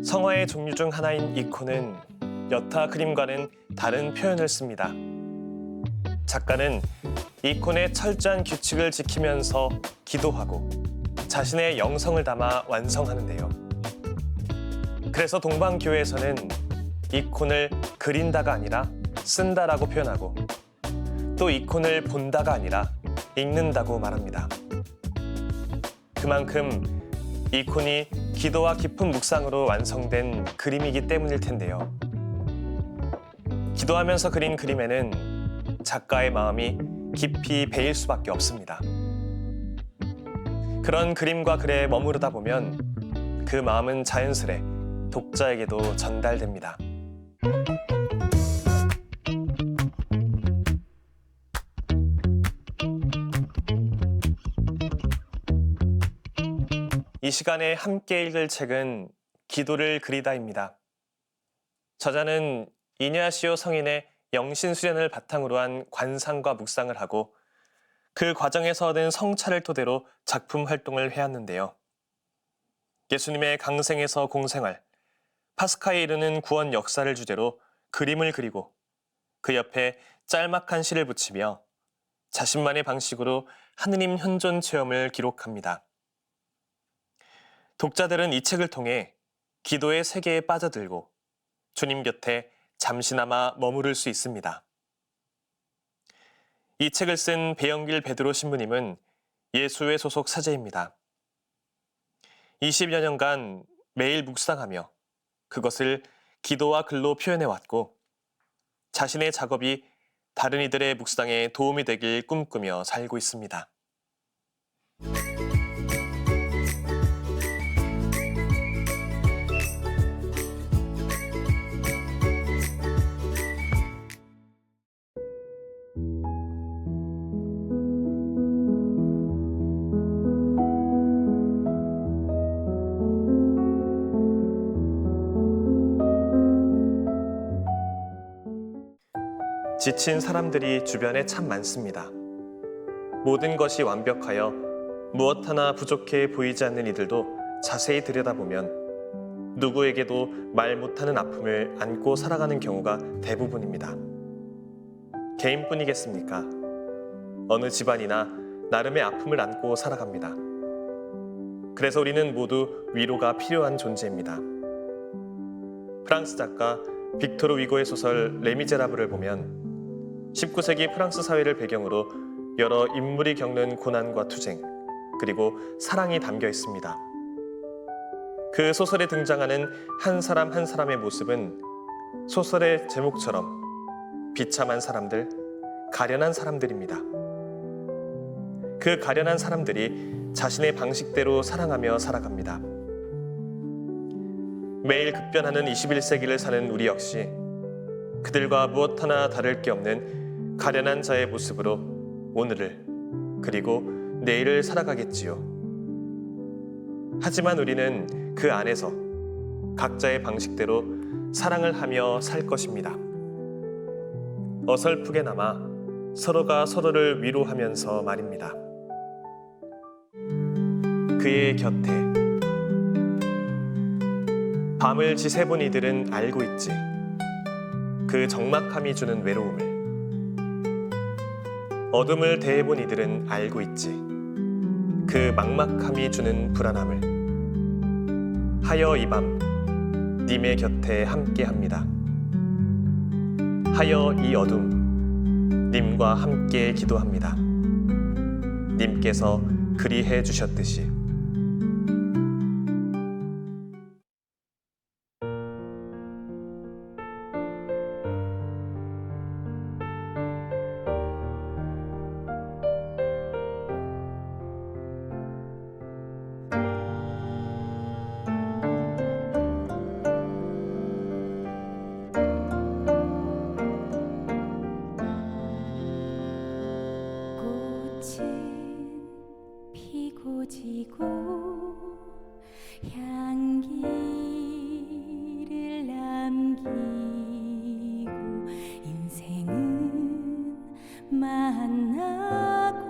성화의 종류 중 하나인 이코는 여타 그림과는 다른 표현을 씁니다. 작가는 이콘의 철저한 규칙을 지키면서 기도하고 자신의 영성을 담아 완성하는데요. 그래서 동방교회에서는 이콘을 그린다가 아니라 쓴다라고 표현하고 또 이콘을 본다가 아니라 읽는다고 말합니다. 그만큼 이콘이 기도와 깊은 묵상으로 완성된 그림이기 때문일 텐데요. 기도하면서 그린 그림에는 작가의 마음이 깊이 배일 수밖에 없습니다. 그런 그림과 글에 머무르다 보면 그 마음은 자연스레 독자에게도 전달됩니다. 이 시간에 함께 읽을 책은 기도를 그리다입니다. 저자는 이냐시오 성인의 영신수련을 바탕으로 한 관상과 묵상을 하고 그 과정에서 얻은 성찰을 토대로 작품 활동을 해왔는데요. 예수님의 강생에서 공생활, 파스카에 이르는 구원 역사를 주제로 그림을 그리고 그 옆에 짤막한 시를 붙이며 자신만의 방식으로 하느님 현존 체험을 기록합니다. 독자들은 이 책을 통해 기도의 세계에 빠져들고 주님 곁에 잠시나마 머무를 수 있습니다. 이 책을 쓴 배영길 베드로 신부님은 예수회 소속 사제입니다. 20여 년간 매일 묵상하며 그것을 기도와 글로 표현해왔고 자신의 작업이 다른 이들의 묵상에 도움이 되길 꿈꾸며 살고 있습니다. 지친 사람들이 주변에 참 많습니다. 모든 것이 완벽하여 무엇 하나 부족해 보이지 않는 이들도 자세히 들여다보면 누구에게도 말 못하는 아픔을 안고 살아가는 경우가 대부분입니다. 개인뿐이겠습니까? 어느 집안이나 나름의 아픔을 안고 살아갑니다. 그래서 우리는 모두 위로가 필요한 존재입니다. 프랑스 작가 빅토르 위고의 소설 레미제라블을 보면 19세기 프랑스 사회를 배경으로 여러 인물이 겪는 고난과 투쟁, 그리고 사랑이 담겨 있습니다. 그 소설에 등장하는 한 사람 한 사람의 모습은 소설의 제목처럼 비참한 사람들, 가련한 사람들입니다. 그 가련한 사람들이 자신의 방식대로 사랑하며 살아갑니다. 매일 급변하는 21세기를 사는 우리 역시 그들과 무엇 하나 다를 게 없는 가련한 자의 모습으로 오늘을 그리고 내일을 살아가겠지요. 하지만 우리는 그 안에서 각자의 방식대로 사랑을 하며 살 것입니다. 어설프게나마 서로가 서로를 위로하면서 말입니다. 그의 곁에 밤을 지새본 이들은 알고 있지. 그 적막함이 주는 외로움을. 어둠을 대해본 이들은 알고 있지. 그 막막함이 주는 불안함을. 하여 이 밤 님의 곁에 함께합니다. 하여 이 어둠 님과 함께 기도합니다. 님께서 그리해 주셨듯이. 꽃은 피고 지고 향기를 남기고 인생은 만나고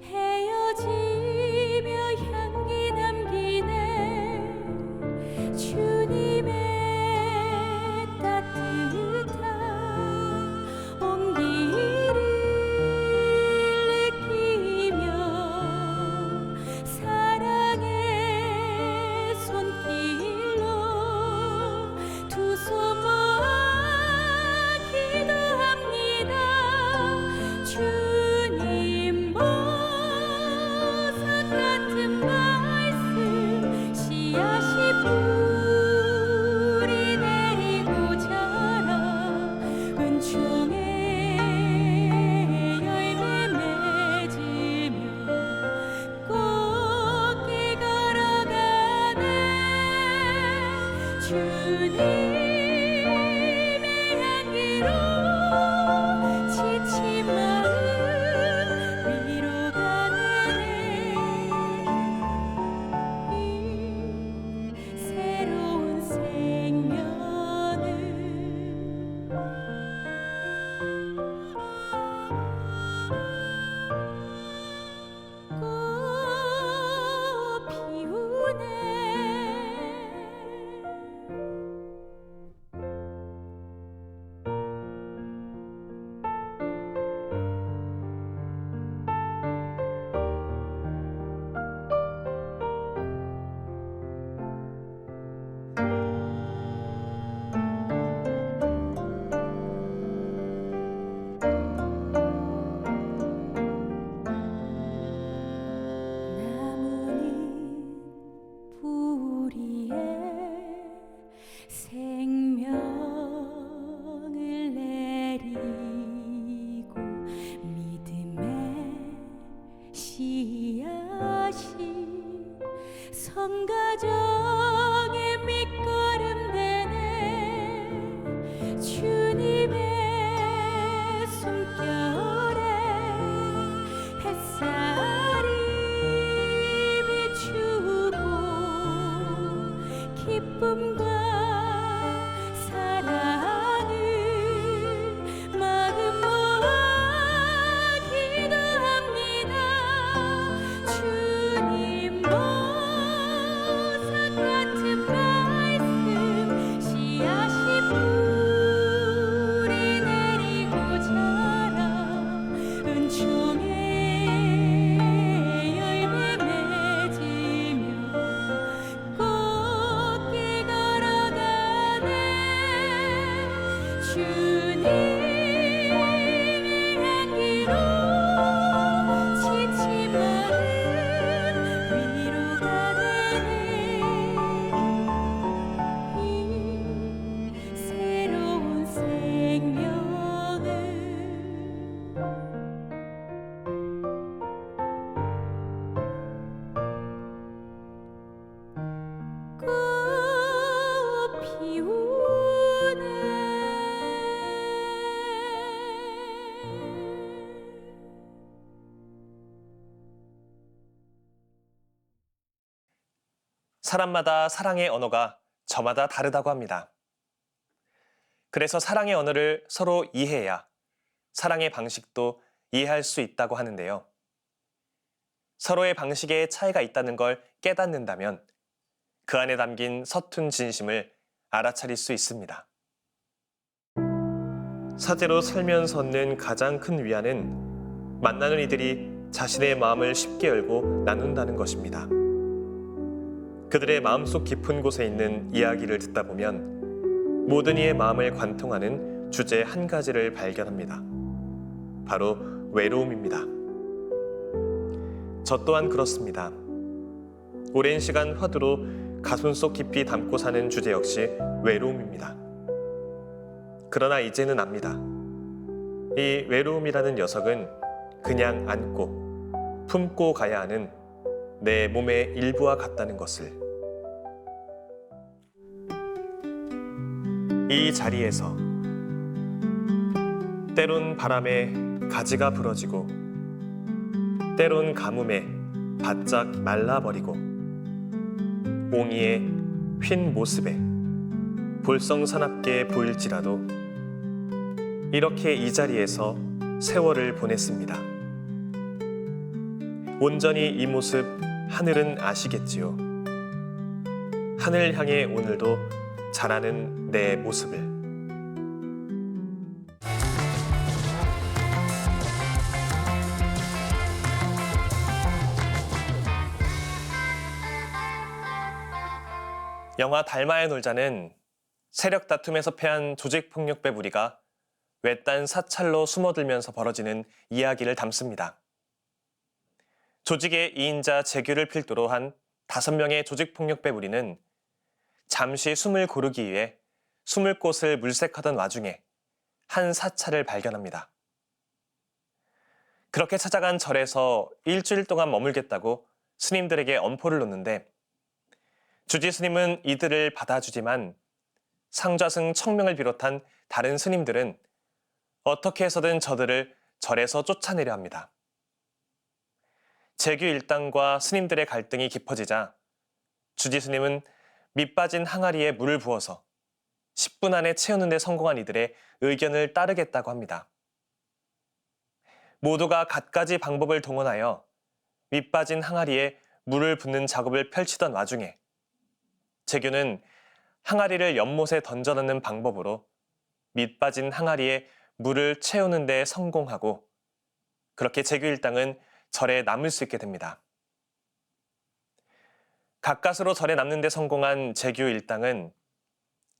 헤어지며 향기 남기네. 주님의 향기로 지친 마음 위로가 되네. 이 새로운 생명을 꽃 피우네. 나무는 뿌리에 생명을 내리고 믿음의 씨앗이 성가정의 밑거름 되네. 주님의 숨결에 햇살이 비추고 기쁨과 사랑을 마음 모아 기도합니다. 주님 보석 같은 말씀 씨앗이 뿌리 내리고 자라 은총의 열매 맺으며 꽃길 걸어가네. 주님의 향기로 지친 마음 위로가 되네. 이 새로운 생명을 꽃 피우네. 사람마다 사랑의 언어가 저마다 다르다고 합니다. 그래서 사랑의 언어를 서로 이해해야 사랑의 방식도 이해할 수 있다고 하는데요. 서로의 방식에 차이가 있다는 걸 깨닫는다면 그 안에 담긴 서툰 진심을 알아차릴 수 있습니다. 사제로 살면서 얻는 가장 큰 위안은 만나는 이들이 자신의 마음을 쉽게 열고 나눈다는 것입니다. 그들의 마음속 깊은 곳에 있는 이야기를 듣다 보면 모든 이의 마음을 관통하는 주제 한 가지를 발견합니다. 바로 외로움입니다. 저 또한 그렇습니다. 오랜 시간 화두로 가슴속 깊이 담고 사는 주제 역시 외로움입니다. 그러나 이제는 압니다. 이 외로움이라는 녀석은 그냥 안고 품고 가야 하는 내 몸의 일부와 같다는 것을. 이 자리에서 때론 바람에 가지가 부러지고 때론 가뭄에 바짝 말라버리고 옹이의 휜 모습에 볼썽사납게 보일지라도 이렇게 이 자리에서 세월을 보냈습니다. 온전히 이 모습 하늘은 아시겠지요. 하늘 향해 오늘도 자라는 내 모습을. 영화 달마의 놀자는 세력 다툼에서 패한 조직폭력배 무리가 외딴 사찰로 숨어들면서 벌어지는 이야기를 담습니다. 조직의 2인자 재규를 필두로 한 5명의 조직폭력배 무리는 잠시 숨을 고르기 위해 숨을 곳을 물색하던 와중에 한 사찰을 발견합니다. 그렇게 찾아간 절에서 일주일 동안 머물겠다고 스님들에게 엄포를 놓는데 주지 스님은 이들을 받아주지만 상좌승 청명을 비롯한 다른 스님들은 어떻게 해서든 저들을 절에서 쫓아내려 합니다. 재규 일당과 스님들의 갈등이 깊어지자 주지 스님은 밑빠진 항아리에 물을 부어서 10분 안에 채우는 데 성공한 이들의 의견을 따르겠다고 합니다. 모두가 갖가지 방법을 동원하여 밑빠진 항아리에 물을 붓는 작업을 펼치던 와중에 재규는 항아리를 연못에 던져 넣는 방법으로 밑빠진 항아리에 물을 채우는 데 성공하고 그렇게 재규 일당은 절에 남을 수 있게 됩니다. 가까스로 절에 남는 데 성공한 재규 일당은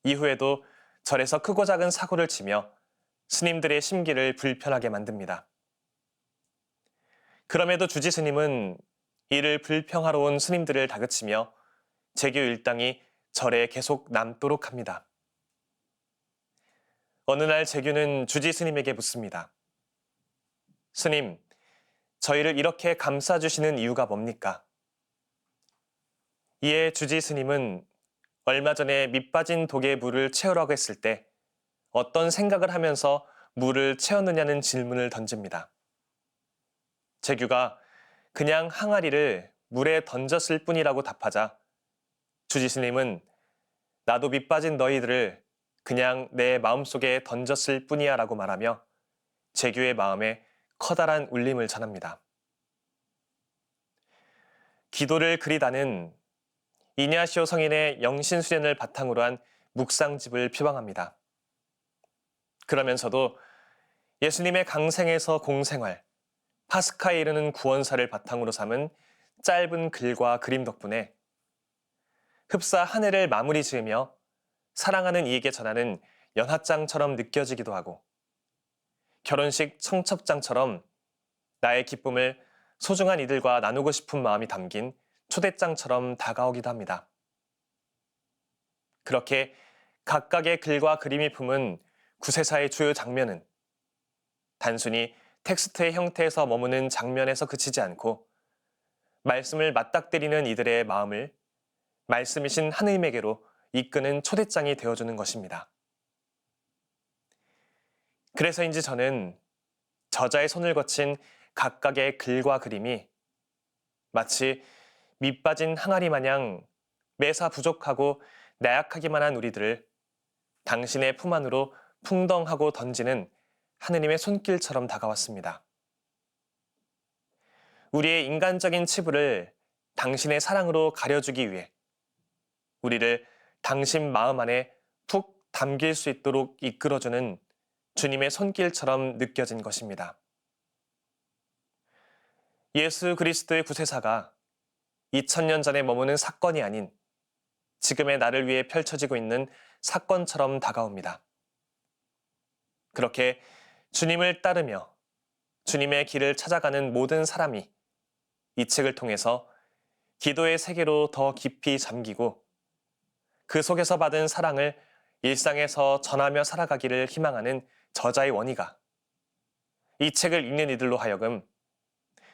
이후에도 절에서 크고 작은 사고를 치며 스님들의 심기를 불편하게 만듭니다. 그럼에도 주지 스님은 이를 불평하러 온 스님들을 다그치며 재규 일당이 절에 계속 남도록 합니다. 어느 날 재규는 주지 스님에게 묻습니다. 스님, 저희를 이렇게 감싸주시는 이유가 뭡니까? 이에 주지 스님은 얼마 전에 밑빠진 독에 물을 채우라고 했을 때 어떤 생각을 하면서 물을 채웠느냐는 질문을 던집니다. 재규가 그냥 항아리를 물에 던졌을 뿐이라고 답하자 주지 스님은 나도 밑빠진 너희들을 그냥 내 마음속에 던졌을 뿐이야 라고 말하며 재규의 마음에 커다란 울림을 전합니다. 기도를 그리다는 이냐시오 성인의 영신수련을 바탕으로 한 묵상집을 표방합니다. 그러면서도 예수님의 강생에서 공생활, 파스카에 이르는 구원사를 바탕으로 삼은 짧은 글과 그림 덕분에 흡사 한 해를 마무리 지으며 사랑하는 이에게 전하는 연하장처럼 느껴지기도 하고 결혼식 청첩장처럼 나의 기쁨을 소중한 이들과 나누고 싶은 마음이 담긴 초대장처럼 다가오기도 합니다. 그렇게 각각의 글과 그림이 품은 구세사의 주요 장면은 단순히 텍스트의 형태에서 머무는 장면에서 그치지 않고 말씀을 맞닥뜨리는 이들의 마음을 말씀이신 하느님에게로 이끄는 초대장이 되어주는 것입니다. 그래서인지 저는 저자의 손을 거친 각각의 글과 그림이 마치 밑빠진 항아리 마냥 매사 부족하고 나약하기만 한 우리들을 당신의 품 안으로 풍덩하고 던지는 하느님의 손길처럼 다가왔습니다. 우리의 인간적인 치부를 당신의 사랑으로 가려주기 위해 우리를 당신 마음 안에 푹 담길 수 있도록 이끌어주는 주님의 손길처럼 느껴진 것입니다. 예수 그리스도의 구세사가 2000년 전에 머무는 사건이 아닌 지금의 나를 위해 펼쳐지고 있는 사건처럼 다가옵니다. 그렇게 주님을 따르며 주님의 길을 찾아가는 모든 사람이 이 책을 통해서 기도의 세계로 더 깊이 잠기고 그 속에서 받은 사랑을 일상에서 전하며 살아가기를 희망하는 저자의 원의가 이 책을 읽는 이들로 하여금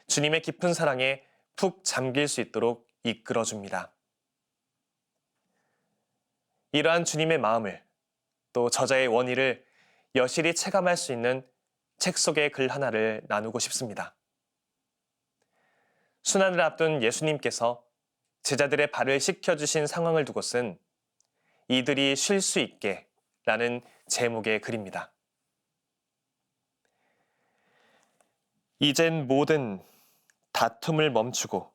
주님의 깊은 사랑에 푹 잠길 수 있도록 이끌어줍니다. 이러한 주님의 마음을 또 저자의 원의를 여실히 체감할 수 있는 책 속의 글 하나를 나누고 싶습니다. 순환을 앞둔 예수님께서 제자들의 발을 씻겨주신 상황을 두고 쓴 이들이 쉴 수 있게 라는 제목의 글입니다. 이젠 모든 다툼을 멈추고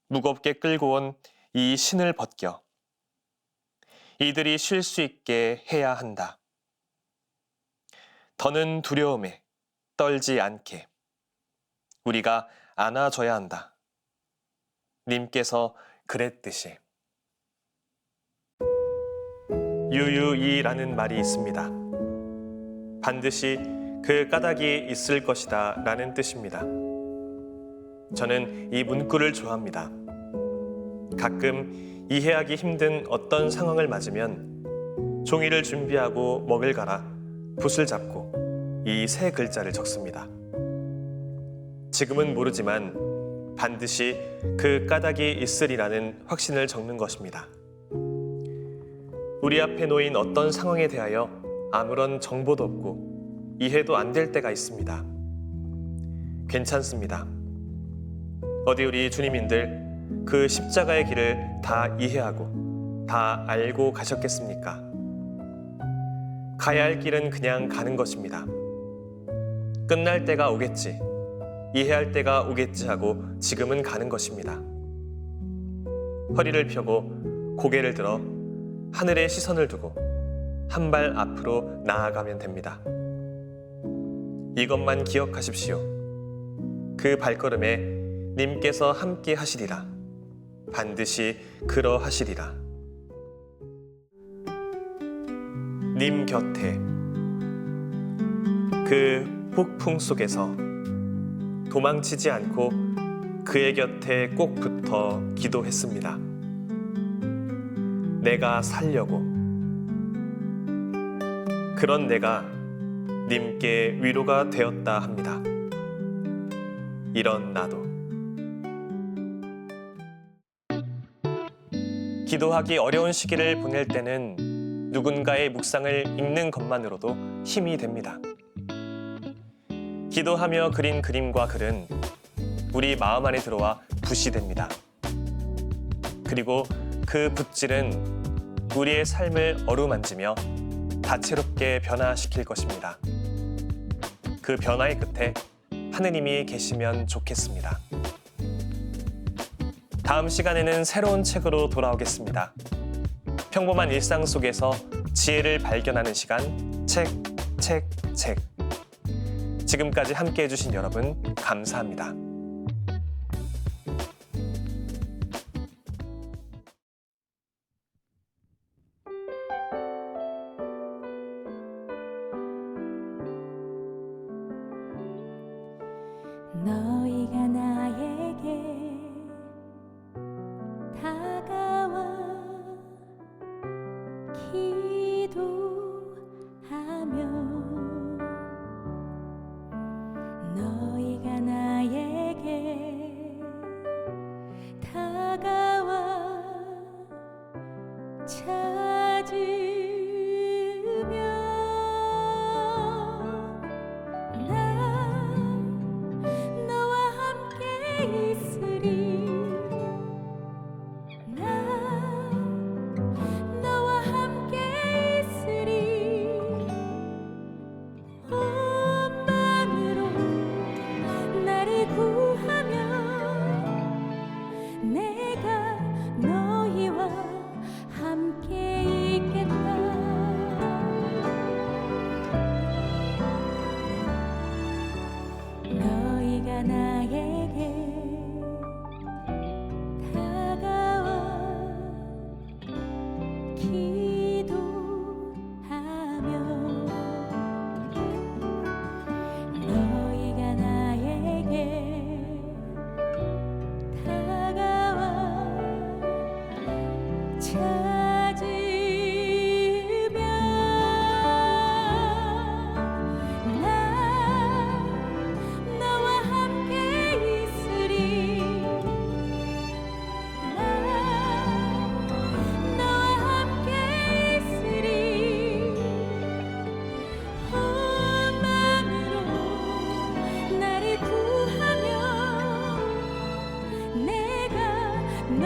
무겁게 끌고 온 이 신을 벗겨 이들이 쉴 수 있게 해야 한다. 더는 두려움에 떨지 않게 우리가 안아줘야 한다. 님께서 그랬듯이. 유유이라는 말이 있습니다. 반드시 그 까닭이 있을 것이다 라는 뜻입니다. 저는 이 문구를 좋아합니다. 가끔 이해하기 힘든 어떤 상황을 맞으면 종이를 준비하고 먹을 갈아 붓을 잡고 이 세 글자를 적습니다. 지금은 모르지만 반드시 그 까닭이 있으리라는 확신을 적는 것입니다. 우리 앞에 놓인 어떤 상황에 대하여 아무런 정보도 없고 이해도 안 될 때가 있습니다. 괜찮습니다. 어디 우리 주님인들 그 십자가의 길을 다 이해하고 다 알고 가셨겠습니까? 가야 할 길은 그냥 가는 것입니다. 끝날 때가 오겠지, 이해할 때가 오겠지 하고 지금은 가는 것입니다. 허리를 펴고 고개를 들어 하늘에 시선을 두고 한 발 앞으로 나아가면 됩니다. 이것만 기억하십시오. 그 발걸음에 님께서 함께 하시리라. 반드시 그러하시리라. 님 곁에 그 폭풍 속에서 도망치지 않고 그의 곁에 꼭 붙어 기도했습니다. 내가 살려고. 그런 내가 님께 위로가 되었다 합니다. 이런 나도. 기도하기 어려운 시기를 보낼 때는 누군가의 묵상을 읽는 것만으로도 힘이 됩니다. 기도하며 그린 그림과 글은 우리 마음 안에 들어와 붓이 됩니다. 그리고 그 붓질은 우리의 삶을 어루만지며 다채롭게 변화시킬 것입니다. 그 변화의 끝에 하느님이 계시면 좋겠습니다. 다음 시간에는 새로운 책으로 돌아오겠습니다. 평범한 일상 속에서 지혜를 발견하는 시간, 책. 지금까지 함께 해주신 여러분, 감사합니다. 너희가 나에게 다가와 기도하면 너희가 나에게 다가와 찾으면 나 너와 함께 있으리. 나 너와 함께 있으리. 온 마음으로 나를 구하며 내가 너희와 함께 있겠다. 너희가 나에게 다가와 기도하며 너희가 나에게 다가와 찾으면 나 너와 함께 있으리. 나 너와 함께 있으리. 온 마음으로 나를 구하며 내가 너